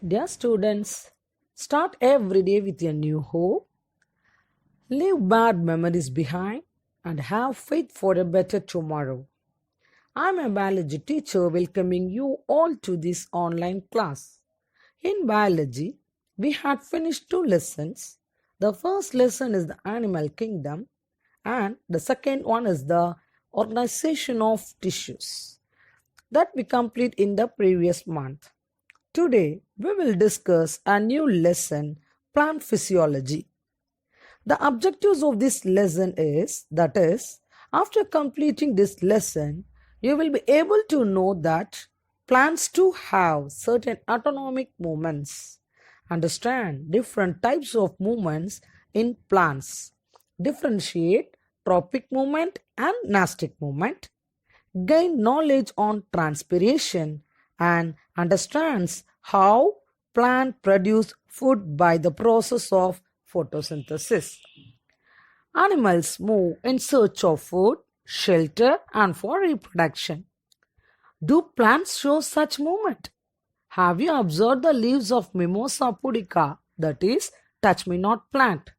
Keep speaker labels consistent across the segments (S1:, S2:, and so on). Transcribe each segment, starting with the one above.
S1: Dear students, start every day with a new hope, leave bad memories behind, and have faith for a better tomorrow. I'm a biology teacher welcoming you all to this online class. In biology, we had finished two lessons. The first lesson is the animal kingdom, and the second one is the organization of tissues that we complete in the previous month. Today, we will discuss a new lesson, plant physiology. The objectives of this lesson is that is, after completing this lesson, you will be able to know that plants too have certain autonomic movements, understand different types of movements in plants, differentiate tropic movement and nastic movement, gain knowledge on transpiration and understands how plant produce food by the process of photosynthesis. Animals move in search of food, shelter and for reproduction. Do plants show such movement? Have you observed the leaves of Mimosa pudica, that is, touch me not plant?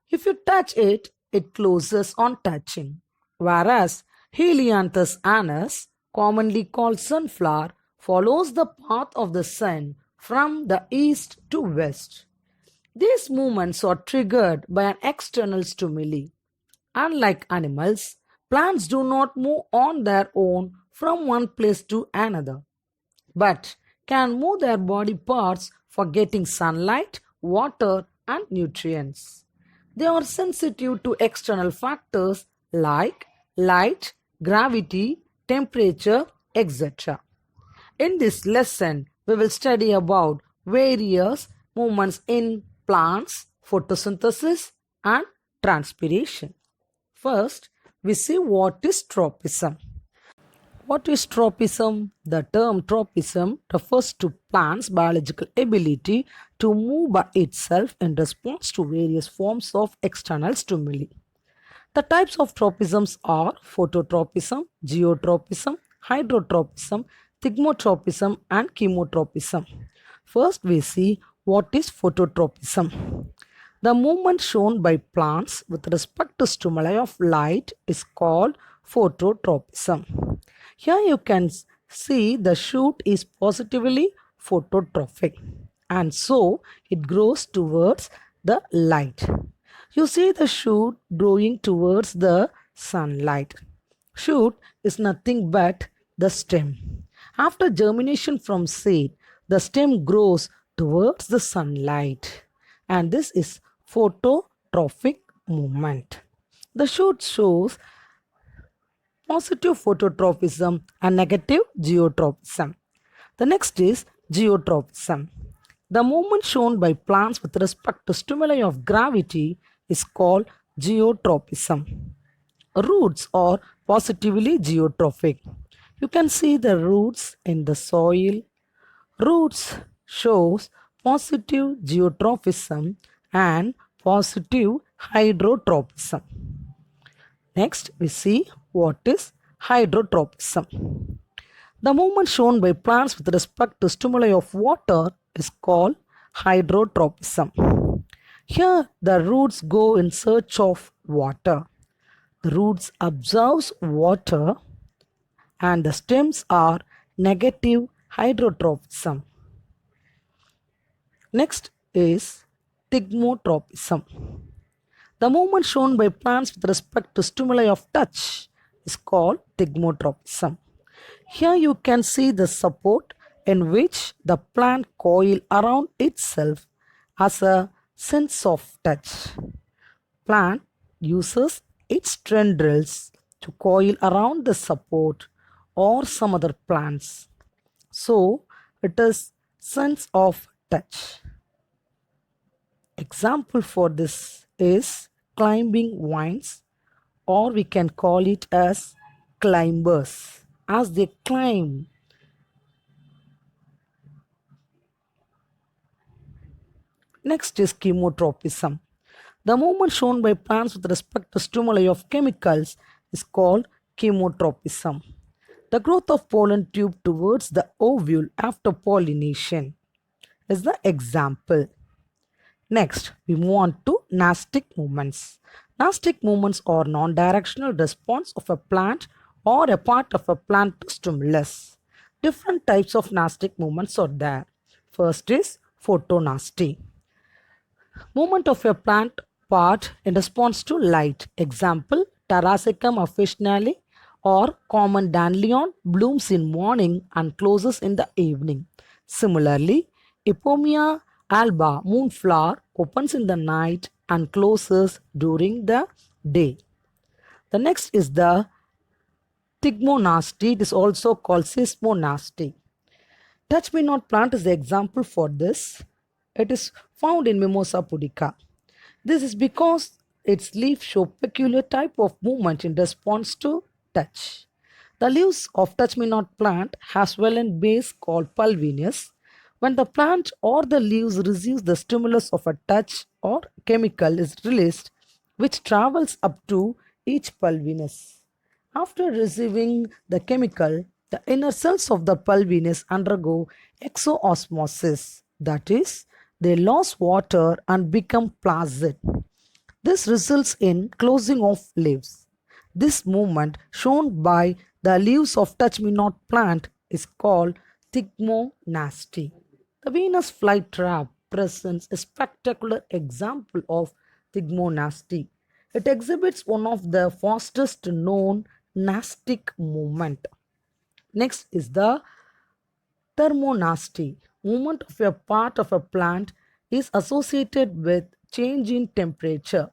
S1: If you touch it, it closes on touching. Whereas Helianthus anus, commonly called sunflower, follows the path of the sun from the east to west. These movements are triggered by an external stimuli. Unlike animals, plants do not move on their own from one place to another, but can move their body parts for getting sunlight, water, and nutrients. They are sensitive to external factors like light, gravity, temperature, etc. In this lesson, we will study about various movements in plants, photosynthesis, and transpiration. First, we see what is tropism. What is tropism? The term tropism refers to plants' biological ability to move by itself in response to various forms of external stimuli. The types of tropisms are phototropism, geotropism, hydrotropism, thigmotropism, and chemotropism. First, we see what is phototropism. The movement shown by plants with respect to stimuli of light is called phototropism. Here you can see the shoot is positively phototrophic and so it grows towards the light. You see the shoot growing towards the sunlight. Shoot is nothing but the stem. After germination from seed, the stem grows towards the sunlight and this is phototrophic movement. The shoot shows positive phototropism and negative geotropism. The next is geotropism. The movement shown by plants with respect to stimuli of gravity is called geotropism. Roots are positively geotrophic. You can see the roots in the soil. Roots shows positive geotropism and positive hydrotropism. Next, we see what is hydrotropism. The movement shown by plants with respect to stimuli of water is called hydrotropism. Here, the roots go in search of water. The roots absorbs water and the stems are negative hydrotropism. Next is thigmotropism. The movement shown by plants with respect to stimuli of touch is called thigmotropism. Here you can see the support in which the plant coil around itself as a sense of touch. Plant uses its tendrils to coil around the support or some other plants. So it is sense of touch. Example for this is climbing vines, or we can call it as climbers as they climb. Next is chemotropism. The movement shown by plants with respect to stimuli of chemicals is called chemotropism. The growth of pollen tube towards the ovule after pollination is the example. Next, we move on to nastic movements. Nastic movements are non-directional response of a plant or a part of a plant to stimulus. Different types of nastic movements are there. First is photonasty. Movement of a plant part in response to light. Example, Tarasicum officinale or common dandelion blooms in morning and closes in the evening. Similarly, Epomia alba moonflower opens in the night and closes during the day. The next is the Thigmonasty. It is also called Seismonasty. Touch me not plant is the example for this. It is found in Mimosa pudica. This is because its leaves show peculiar type of movement in response to touch. The leaves of touch me not plant has swollen base called pulvinous. When the plant or the leaves receives the stimulus of a touch or chemical is released, which travels up to each pulvinous. After receiving the chemical, the inner cells of the pulvinous undergo exoosmosis, that is, they lose water and become placid. This results in closing of leaves. This movement shown by the leaves of touch me not plant is called thigmonasty. The Venus flytrap presents a spectacular example of thigmonasty. It exhibits one of the fastest known nastic movement. Next is the thermonasty. Movement of a part of a plant is associated with change in temperature.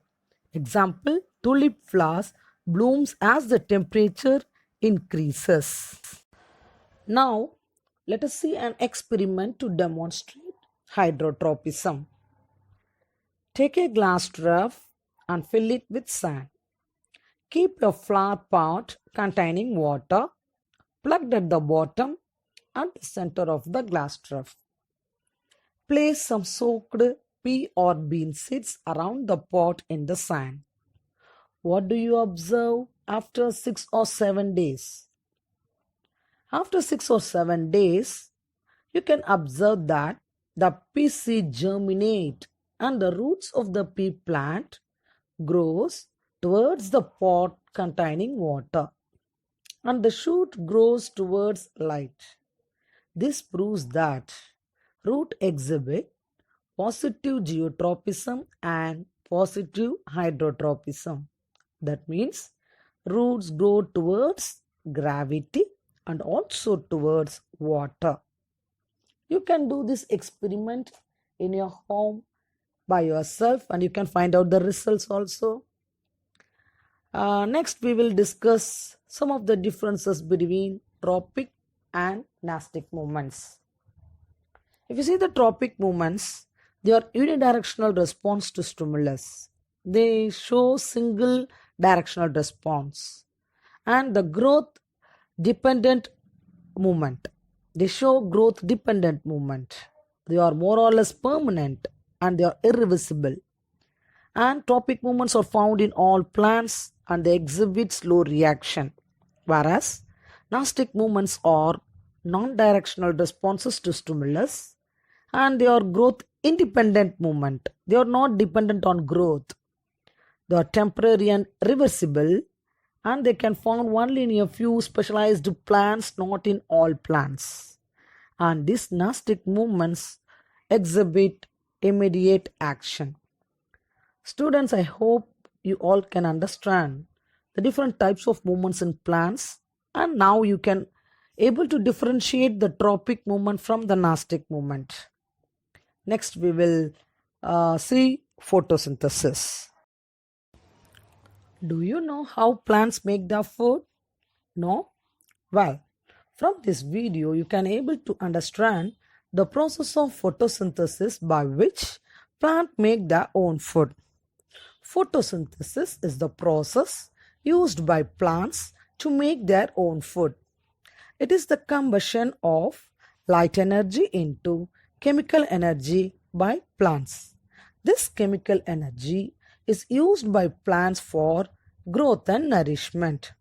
S1: Example, tulip flowers blooms as the temperature increases. Now, let us see an experiment to demonstrate hydrotropism. Take a glass trough and fill it with sand. Keep a flower pot containing water plugged at the bottom and the center of the glass trough. Place some soaked pea or bean seeds around the pot in the sand. What do you observe after 6 or 7 days? After 6 or 7 days, you can observe that the pea seed germinate and the roots of the pea plant grows towards the pot containing water and the shoot grows towards light. This proves that root exhibit positive geotropism and positive hydrotropism. That means roots grow towards gravity and also towards water. You can do this experiment in your home by yourself and you can find out the results also. Next, we will discuss some of the differences between tropic and nastic movements. If you see the tropic movements, they are unidirectional response to stimulus. They show single directional response. And the growth dependent movement. They show growth dependent movement. They are more or less permanent and they are irreversible. And tropic movements are found in all plants and they exhibit slow reaction. Whereas nastic movements are non-directional responses to stimulus and they are growth independent movement. They are not dependent on growth. They are temporary and reversible and they can found only in a few specialized plants, not in all plants. And these nastic movements exhibit immediate action. Students, I hope you all can understand the different types of movements in plants and now you can able to differentiate the tropic movement from the nastic movement. Next we will see photosynthesis. Do you know how plants make their food? No? Well, from this video you can able to understand the process of photosynthesis by which plants make their own food. Photosynthesis is the process used by plants to make their own food. It is the combustion of light energy into chemical energy by plants. This chemical energy is used by plants for growth and nourishment.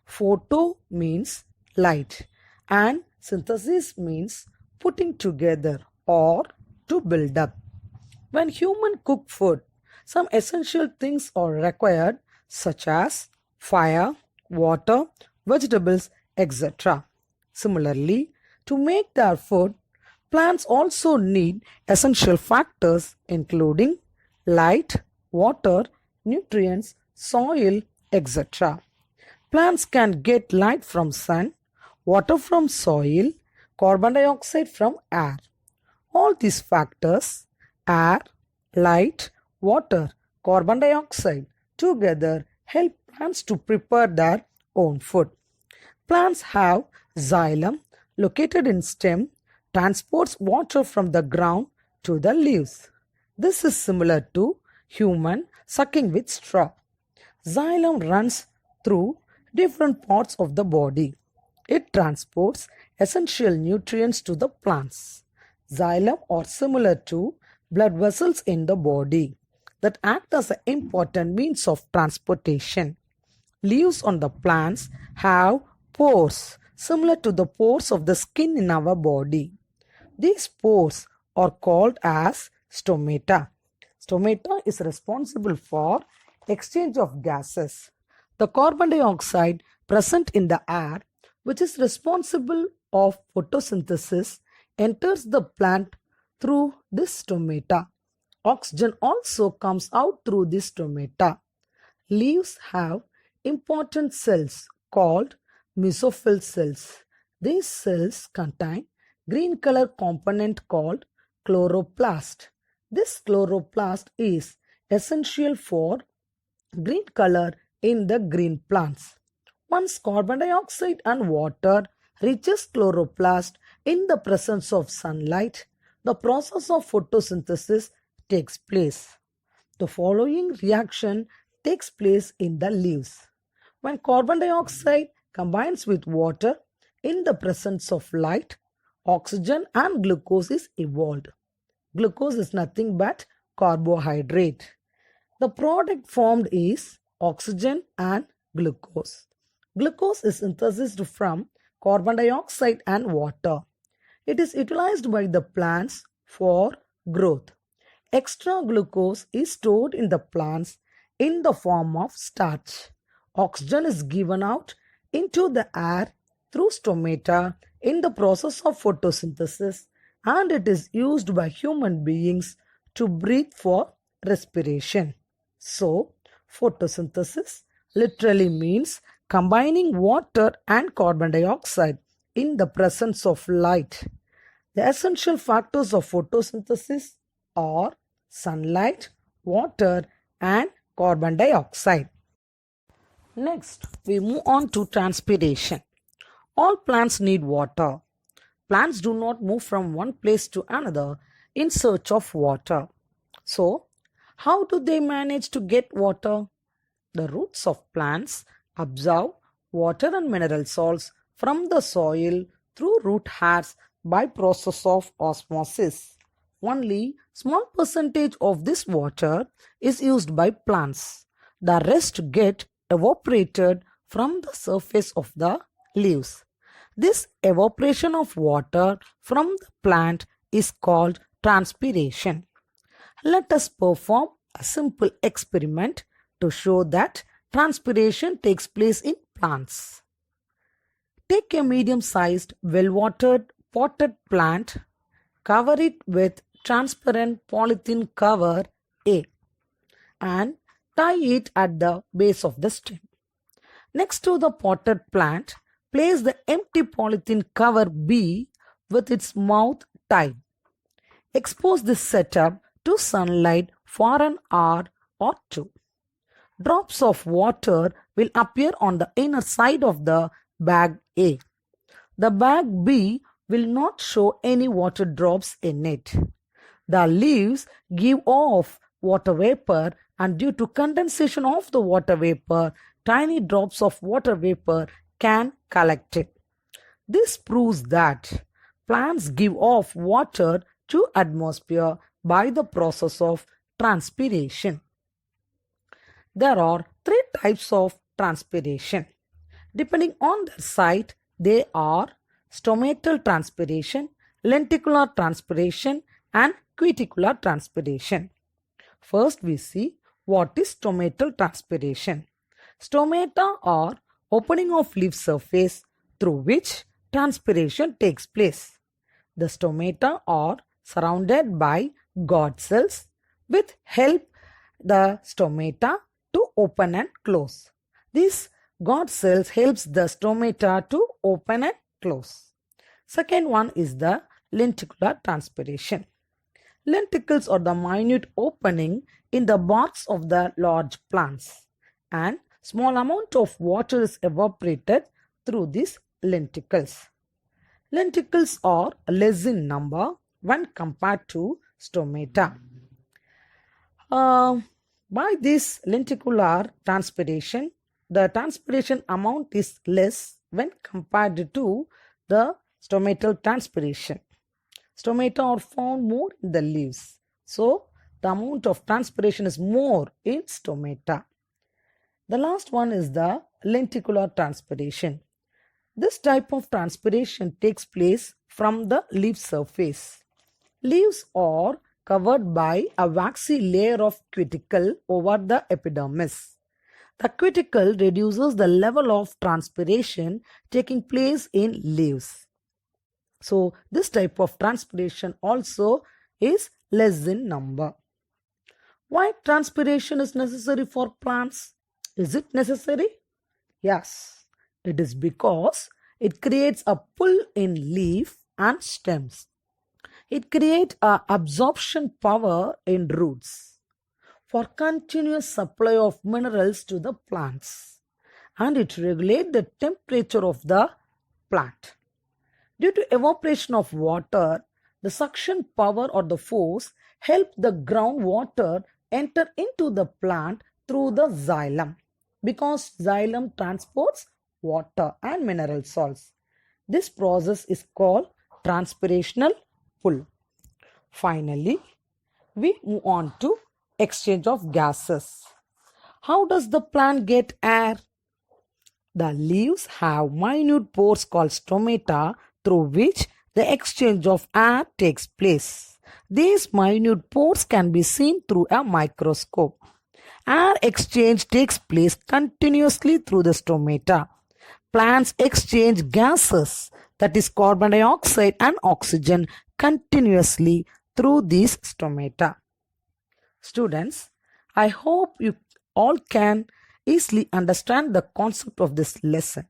S1: Photo means light and synthesis means putting together or to build up. When humans cook food, some essential things are required such as fire, water, vegetables, etc. Similarly, to make their food, plants also need essential factors including light, water, nutrients, soil, etc. Plants can get light from sun, water from soil, carbon dioxide from air. All these factors, air, light, water, carbon dioxide, together help plants to prepare their own food. Plants have xylem located in stem transports water from the ground to the leaves. This is similar to human sucking with straw. Xylem runs through different parts of the body. It transports essential nutrients to the plants. Xylem are similar to blood vessels in the body that act as an important means of transportation. Leaves on the plants have pores similar to the pores of the skin in our body. These pores are called as stomata. Stomata is responsible for exchange of gases. The carbon dioxide present in the air, which is responsible of photosynthesis, enters the plant through this stomata. Oxygen also comes out through this stomata. Leaves have important cells called mesophyll cells. These cells contain green color component called chloroplast. This chloroplast is essential for green color in the green plants. Once carbon dioxide and water reaches chloroplast in the presence of sunlight, the process of photosynthesis takes place. The following reaction takes place in the leaves. When carbon dioxide combines with water in the presence of light, oxygen and glucose is evolved. Glucose is nothing but carbohydrate. The product formed is oxygen and glucose. Glucose is synthesized from carbon dioxide and water. It is utilized by the plants for growth. Extra glucose is stored in the plants in the form of starch. Oxygen is given out into the air through stomata in the process of photosynthesis, and it is used by human beings to breathe for respiration. So, photosynthesis literally means combining water and carbon dioxide in the presence of light. The essential factors of photosynthesis are sunlight, water, and carbon dioxide. Next, we move on to transpiration. All plants need water. Plants do not move from one place to another in search of water. So, how do they manage to get water? The roots of plants absorb water and mineral salts from the soil through root hairs by process of osmosis. Only small percentage of this water is used by plants. The rest get evaporated from the surface of the leaves. This evaporation of water from the plant is called transpiration. Let us perform a simple experiment to show that transpiration takes place in plants. Take a medium-sized, well-watered potted plant, cover it with transparent polythene cover A, and tie it at the base of the stem. Next to the potted plant, place the empty polythene cover B with its mouth tied. Expose this setup to sunlight for an hour or two. Drops of water will appear on the inner side of the bag A. The bag B will not show any water drops in it. The leaves give off water vapor, and due to condensation of the water vapor, tiny drops of water vapor can collect it. This proves that plants give off water to atmosphere by the process of transpiration. There are three types of transpiration. Depending on their site, they are stomatal transpiration, lenticular transpiration, and cuticular transpiration. First, we see what is stomatal transpiration. Stomata are opening of leaf surface through which transpiration takes place. The stomata are surrounded by guard cells which help the stomata to open and close. These guard cells helps the stomata to open and close. Second one is the lenticular transpiration. Lenticles are the minute opening in the barks of the large plants, and small amount of water is evaporated through these lenticles. Lenticles are less in number when compared to stomata. By this lenticular transpiration, the transpiration amount is less when compared to the stomatal transpiration. Stomata are found more in the leaves. So, the amount of transpiration is more in stomata. The last one is the lenticular transpiration. This type of transpiration takes place from the leaf surface. Leaves are covered by a waxy layer of cuticle over the epidermis. The cuticle reduces the level of transpiration taking place in leaves. So, this type of transpiration also is less in number. Why transpiration is necessary for plants? Is it necessary? Yes, it is because it creates a pull in leaf and stems. It creates a absorption power in roots for continuous supply of minerals to the plants, and it regulates the temperature of the plant. Due to evaporation of water, the suction power or the force helps the groundwater enter into the plant through the xylem, because xylem transports water and mineral salts. This process is called transpirational pull. Finally, we move on to exchange of gases. How does the plant get air? The leaves have minute pores called stomata through which the exchange of air takes place. These minute pores can be seen through a microscope. Air exchange takes place continuously through the stomata. Plants exchange gases, that is carbon dioxide and oxygen, continuously through these stomata. Students, I hope you all can easily understand the concept of this lesson.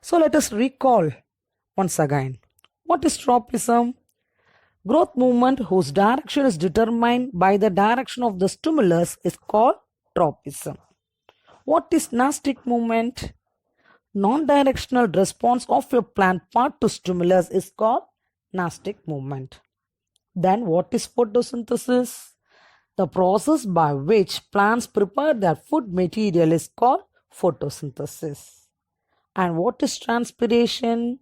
S1: So let us recall once again. What is tropism? Growth movement whose direction is determined by the direction of the stimulus is called tropism. What is nastic movement? Non-directional response of a plant part to stimulus is called nastic movement. Then what is photosynthesis? The process by which plants prepare their food material is called photosynthesis. And what is transpiration?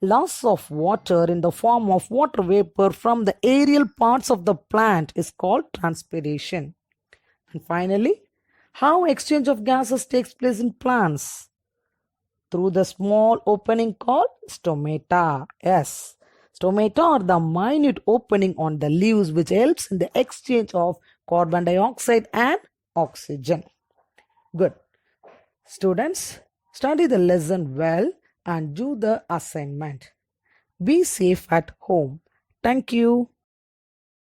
S1: Loss of water in the form of water vapor from the aerial parts of the plant is called transpiration. And finally, how exchange of gases takes place in plants? Through the small opening called stomata. Yes, stomata are the minute opening on the leaves which helps in the exchange of carbon dioxide and oxygen. Good. Students, study the lesson well and do the assignment. Be safe at home. Thank you.